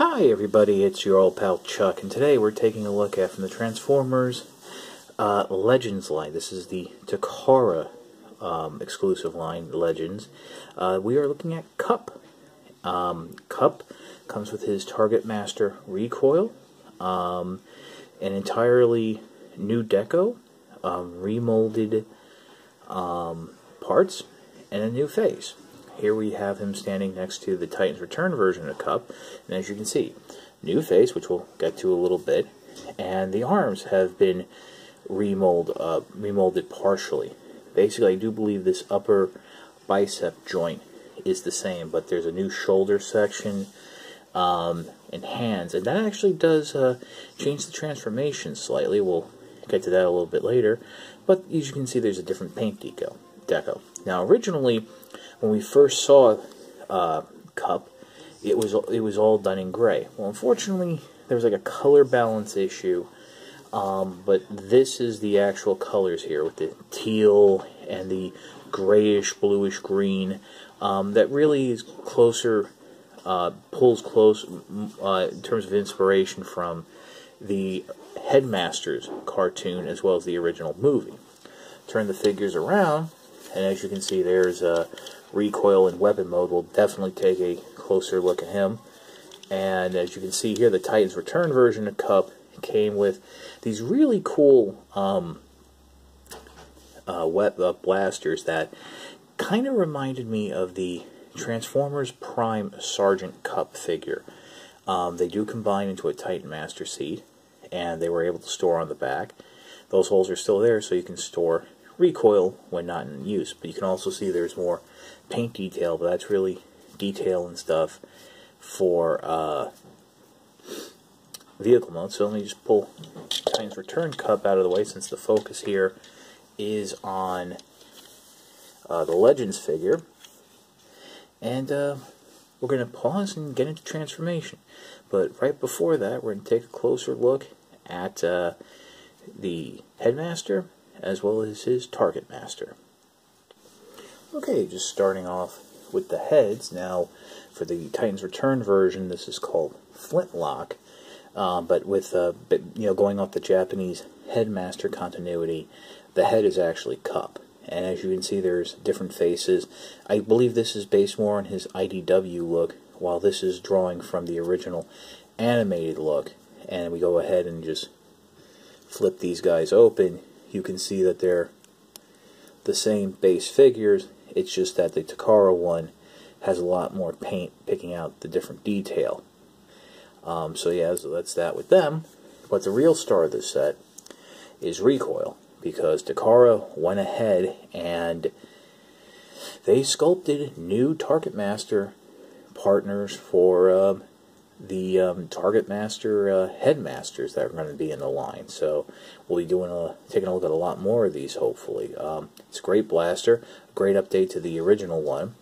Hi everybody, it's your old pal Chuck, and today we're taking a look at from the Transformers Legends line. This is the Takara exclusive line, Legends. We are looking at Kup. Kup comes with his Target Master recoil, an entirely new deco, remolded parts, and a new face. Here we have him standing next to the Titans Return version of Kup, and as you can see, new face, which we'll get to a little bit, and the arms have been remolded partially. Basically, I do believe this upper bicep joint is the same, but there's a new shoulder section and hands, and that actually does change the transformation slightly. We'll get to that a little bit later, but as you can see, there's a different paint deco. Now, originally, when we first saw Kup, it was all done in gray. Well, unfortunately, there was like a color balance issue, but this is the actual colors here with the teal and the grayish, bluish green that really is closer, pulls close in terms of inspiration from the Headmasters cartoon as well as the original movie. Turn the figures around, and as you can see, there's a recoil and weapon mode. We'll definitely take a closer look at him. And as you can see here, the Titans Return version of Kup came with these really cool blasters that kind of reminded me of the Transformers Prime Sergeant Kup figure. They do combine into a Titan Master seat, and they were able to store on the back. Those holes are still there, so you can store recoil when not in use, but you can also see there's more paint detail, but that's really detail and stuff for vehicle mode. So let me just pull Titans Return Kup out of the way, since the focus here is on the Legends figure, and we're going to pause and get into transformation. But right before that, we're going to take a closer look at the Headmaster as well as his Target Master. Okay, just starting off with the heads. Now, for the Titans Return version, this is called Flintlock, but with going off the Japanese Headmaster continuity, the head is actually Kup. And as you can see, there's different faces. I believe this is based more on his IDW look, while this is drawing from the original animated look. And we go ahead and just flip these guys open. You can see that they're the same base figures. It's just that the Takara one has a lot more paint picking out the different detail. So yeah, so that's that with them. But the real star of this set is recoil, because Takara went ahead and they sculpted new Target Master partners for the Target Master Headmasters that are going to be in the line. So we'll be taking a look at a lot more of these, hopefully. It's a great blaster, great update to the original one.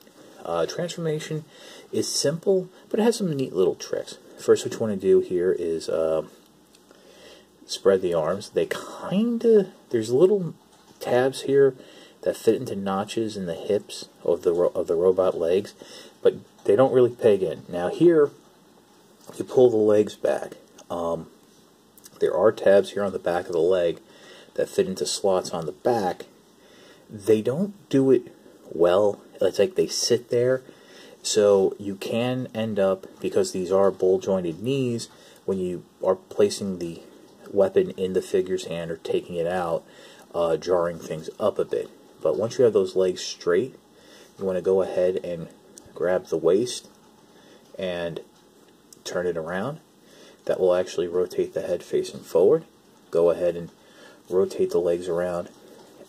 Transformation is simple, but it has some neat little tricks. First, what you want to do here is spread the arms. They there's little tabs here that fit into notches in the hips of the robot legs, but they don't really peg in. Now here, you pull the legs back. There are tabs here on the back of the leg that fit into slots on the back. They don't do it well. It's like they sit there, so you can end up, because these are bowl-jointed knees, when you are placing the weapon in the figure's hand or taking it out, jarring things up a bit. But once you have those legs straight, you want to go ahead and grab the waist and turn it around. That will actually rotate the head facing forward. Go ahead and rotate the legs around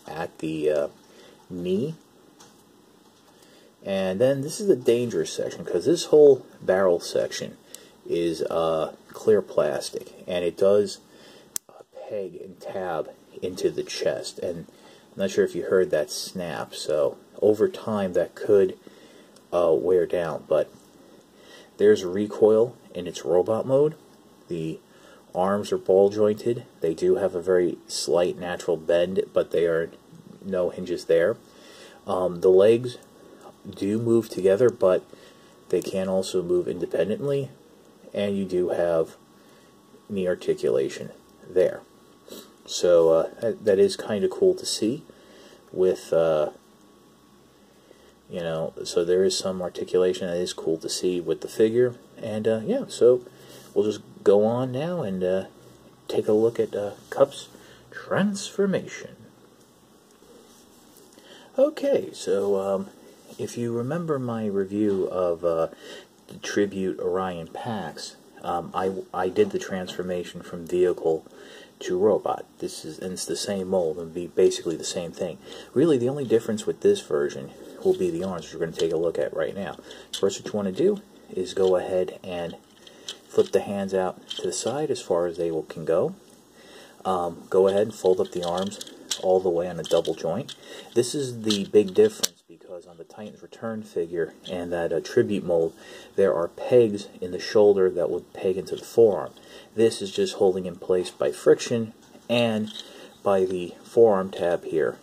at the knee. And then this is the dangerous section, because this whole barrel section is clear plastic, and it does peg and tab into the chest. And I'm not sure if you heard that snap, so over time that could wear down. But there's recoil in its robot mode. The arms are ball jointed. They do have a very slight natural bend, but they are no hinges there. The legs do move together, but they can also move independently. and you do have knee articulation there. So that is kind of cool to see with, you know, so there is some articulation that is cool to see with the figure. And yeah, so we'll just go on now and take a look at Cup's transformation. Okay, so if you remember my review of the Tribute Orion packs, I did the transformation from vehicle to robot. And it's the same mold and be basically the same thing. Really, the only difference with this version will be the arms, which we're going to take a look at right now. First, what you want to do is go ahead and flip the hands out to the side as far as they can go. Go ahead and fold up the arms all the way on a double joint. This is the big difference, because on the Titan's Return figure and that Tribute mold, there are pegs in the shoulder that would peg into the forearm. This is just holding in place by friction and by the forearm tab here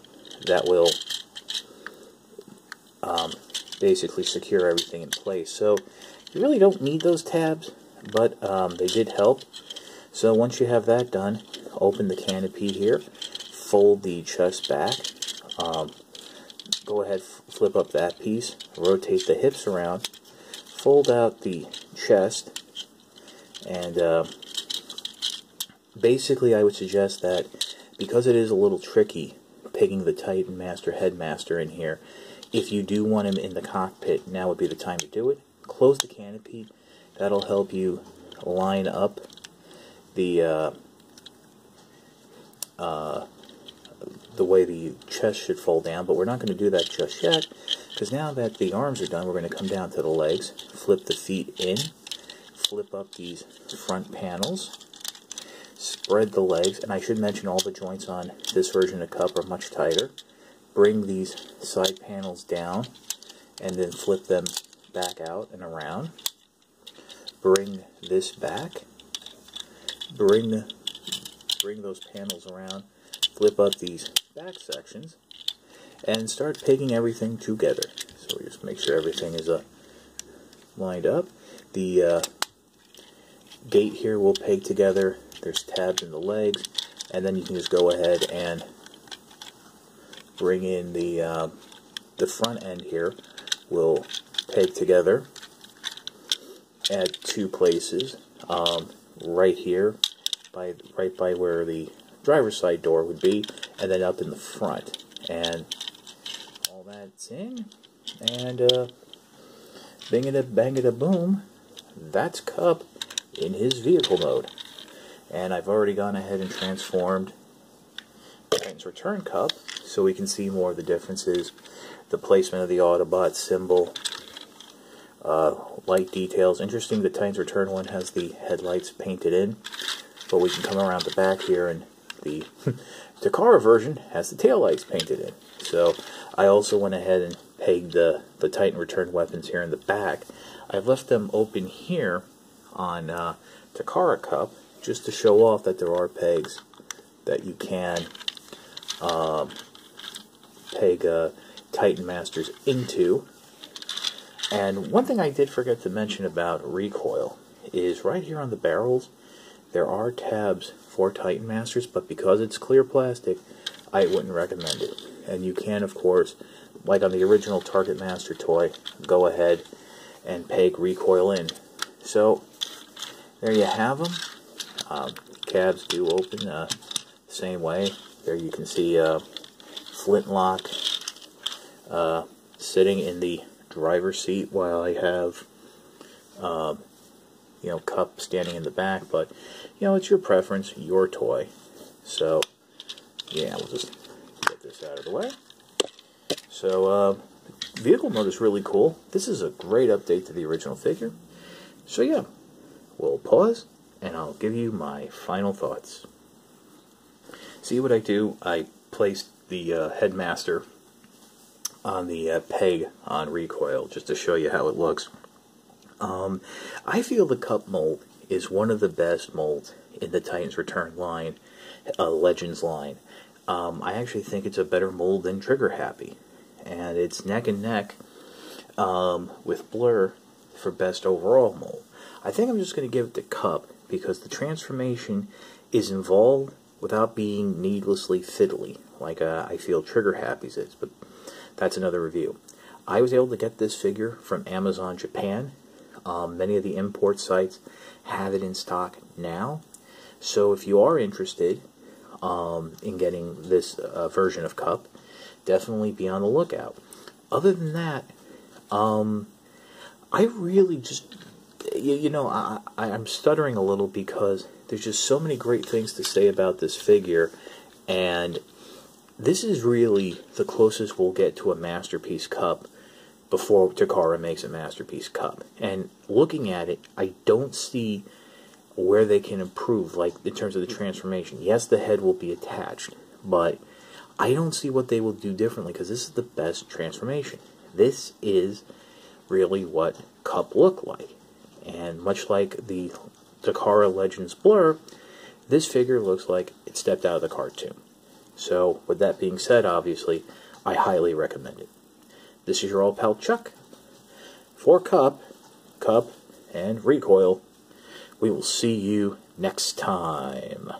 that will basically secure everything in place. So you really don't need those tabs, but they did help. So once you have that done, open the canopy here, fold the chest back, go ahead, flip up that piece, rotate the hips around, fold out the chest, and basically I would suggest that, because it is a little tricky pegging the Titan Master Headmaster in here, if you do want him in the cockpit, now would be the time to do it. Close the canopy. That'll help you line up the way the chest should fold down, but we're not going to do that just yet, because now that the arms are done, we're going to come down to the legs, flip the feet in, flip up these front panels, spread the legs, and I should mention all the joints on this version of Cup are much tighter. Bring these side panels down, and then flip them back out and around. Bring this back. Bring those panels around. Flip up these back sections, and start pegging everything together. So we just make sure everything is lined up. The gate here will peg together. There's tabs in the legs, and then you can just go ahead and bring in the front end here. Will peg together at two places, right here, right by where the driver's side door would be, and then up in the front, and all that's in, and bang-a-da-boom, that's Cup in his vehicle mode. And I've already gone ahead and transformed Titan's Return Cup, so we can see more of the differences, the placement of the Autobot symbol, light details. Interesting, the Titan's Return one has the headlights painted in, but we can come around the back here, and the Takara version has the taillights painted in. So I also went ahead and pegged the Titan Return weapons here in the back. I've left them open here on Takara Cup, just to show off that there are pegs that you can peg Titan Masters into. And one thing I did forget to mention about recoil is right here on the barrels, there are tabs for Titan Masters, but because it's clear plastic, I wouldn't recommend it. And you can, of course, like on the original Target Master toy, go ahead and peg recoil in. So there you have them. Cabs do open the same way. There you can see Flintlock sitting in the driver's seat while I have you know, Cup standing in the back, but you know, it's your preference, your toy. So yeah, we'll just get this out of the way. So vehicle mode is really cool. This is a great update to the original figure. So yeah, we'll pause and I'll give you my final thoughts. See what I do? I placed the Headmaster on the peg on recoil just to show you how it looks. I feel the Cup mold is one of the best molds in the Titan's Return line, Legends line. I actually think it's a better mold than Trigger Happy, and it's neck and neck with Blur for best overall mold. I think I'm just going to give it to Cup because the transformation is involved without being needlessly fiddly, like I feel Trigger Happy's is, but that's another review. I was able to get this figure from Amazon Japan. Many of the import sites have it in stock now, so if you are interested in getting this version of Cup, definitely be on the lookout. Other than that, I really just, I'm stuttering a little because there's just so many great things to say about this figure, and this is really the closest we'll get to a Masterpiece Cup before Takara makes a Masterpiece Cup. And looking at it, I don't see where they can improve, like in terms of the transformation. Yes, the head will be attached, but I don't see what they will do differently because this is the best transformation. This is really what Cup looked like. And much like the Takara Legends Blur, this figure looks like it stepped out of the cartoon. So, with that being said, obviously, I highly recommend it. This is your old pal Chuck. For Cup, and Recoil, we will see you next time.